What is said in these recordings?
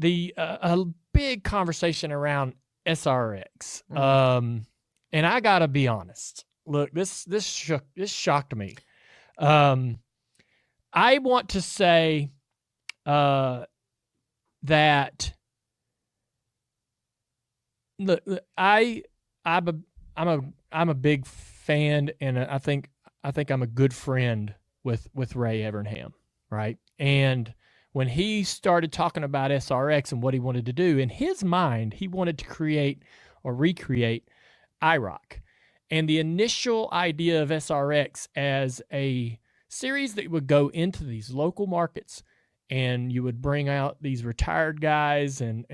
a big conversation around SRX. And I gotta be honest. Look, this shocked me. I want to say that look, I'm a big fan, and I think I'm a good friend with Ray Evernham, right? And when he started talking about SRX and what he wanted to do, in his mind, he wanted to create or recreate IROC. And the initial idea of SRX as a series that would go into these local markets, and you would bring out these retired guys and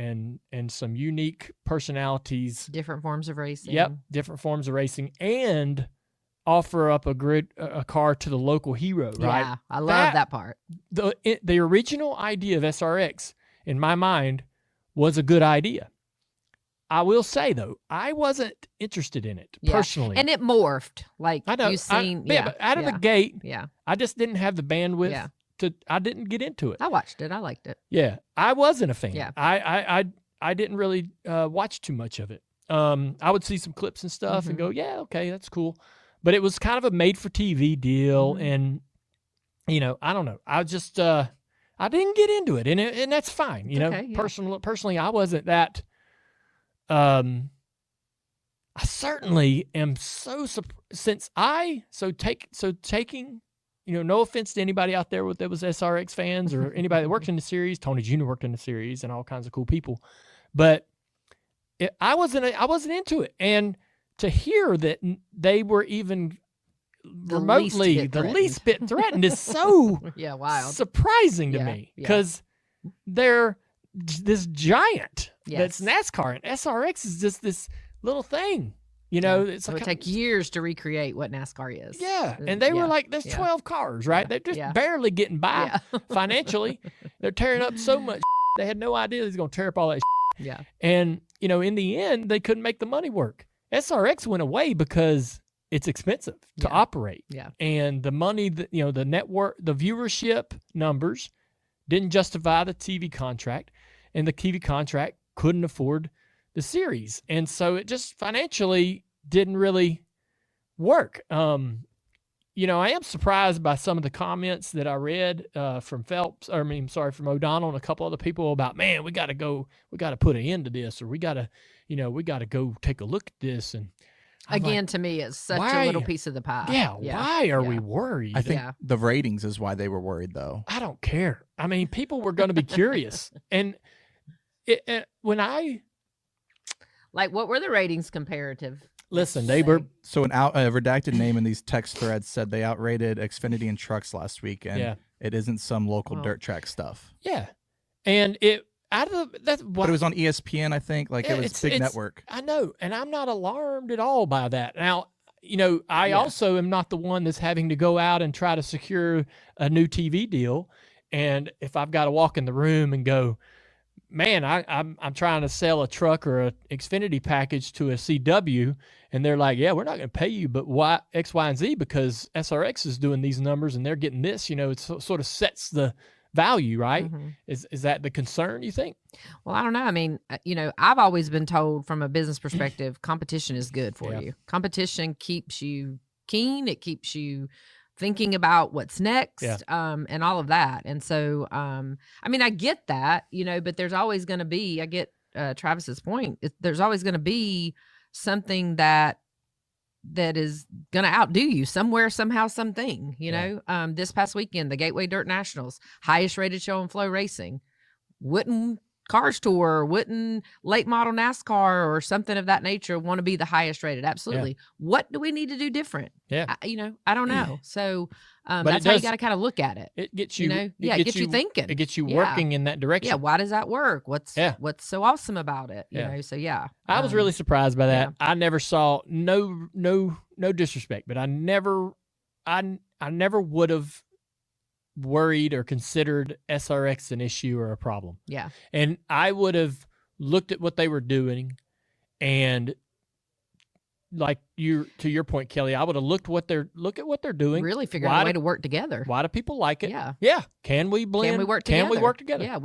some unique personalities. Different forms of racing. Yep, different forms of racing, and offer up a car to the local hero, right? Yeah, I love that part. The original idea of SRX, in my mind, was a good idea. I will say, though, I wasn't interested in it personally. And it morphed. Like, I know. You've seen. But out of the gate, yeah. I just didn't have the bandwidth I didn't get into it. I watched it. I liked it. Yeah, I wasn't a fan. Yeah. I didn't really watch too much of it. I would see some clips and stuff and go, yeah, okay, that's cool. But it was kind of a made-for-TV deal, and, I don't know. I just I didn't get into it, and that's fine. Personally, I wasn't that I certainly am so taking, no offense to anybody out there that was SRX fans or anybody that worked in the series. Tony Jr. worked in the series and all kinds of cool people, but I wasn't into it. And to hear that they were even remotely the least bit threatened is so wild, surprising to me, because they're this giant that's NASCAR, and SRX is just this little thing. It's it would take years to recreate what NASCAR is. Yeah, and they were like, there's 12 cars, right? They're just barely getting by financially. They're tearing up so much. They had no idea he's going to tear up all that. Yeah. And, in the end, they couldn't make the money work. SRX went away because it's expensive to operate. Yeah. And the money, the network, the viewership numbers didn't justify the TV contract, and the TV contract couldn't afford the series. And so it just financially didn't really work. I am surprised by some of the comments that I read from from O'Donnell and a couple other people about, man, we got to put an end to this, or we got to go take a look at this. And again, to me, it's such a little piece of the pie. Yeah. Why are we worried? I think the ratings is why they were worried, though. I don't care. I mean, people were going to be curious. And what were the ratings comparative? Listen, they were... So a redacted name in these text threads said they outrated Xfinity and trucks last week, and it isn't some local dirt track stuff. Yeah. And it... But it was on ESPN, I think. It was big network. I know, and I'm not alarmed at all by that. Now, I also am not the one that's having to go out and try to secure a new TV deal. And if I've got to walk in the room and go, man, I'm trying to sell a truck or a Xfinity package to a CW, and they're like, yeah, we're not going to pay you, but why X, Y, and Z, because SRX is doing these numbers and they're getting this. It sort of sets the value, right? Mm-hmm. Is that the concern, you think? Well, I don't know. I mean, I've always been told from a business perspective, competition is good for you. Competition keeps you keen. It keeps you thinking about what's next, and all of that. And so, I get that, but there's always going to be, I get Travis's point. There's always going to be something that is going to outdo you somewhere, somehow, something, this past weekend, the Gateway Dirt Nationals, highest rated show in Flow Racing. Wouldn't Cars Tour, wouldn't late model NASCAR or something of that nature want to be the highest rated? Absolutely. What do we need to do different? Yeah. I don't know. So that's how you got to kind of look at it. It gets you, it gets you thinking. It gets you working in that direction. Yeah. Why does that work? What's so awesome about it? You know? So I was really surprised by that. I never saw no disrespect, but I never would have worried or considered SRX an issue or a problem. Yeah. And I would have looked at what they were doing, and to your point, Kelly, I would have look at what they're doing. Really figure out a way to work together. Why do people like it? Yeah. Yeah. Can we blend? Can we work together? Yeah.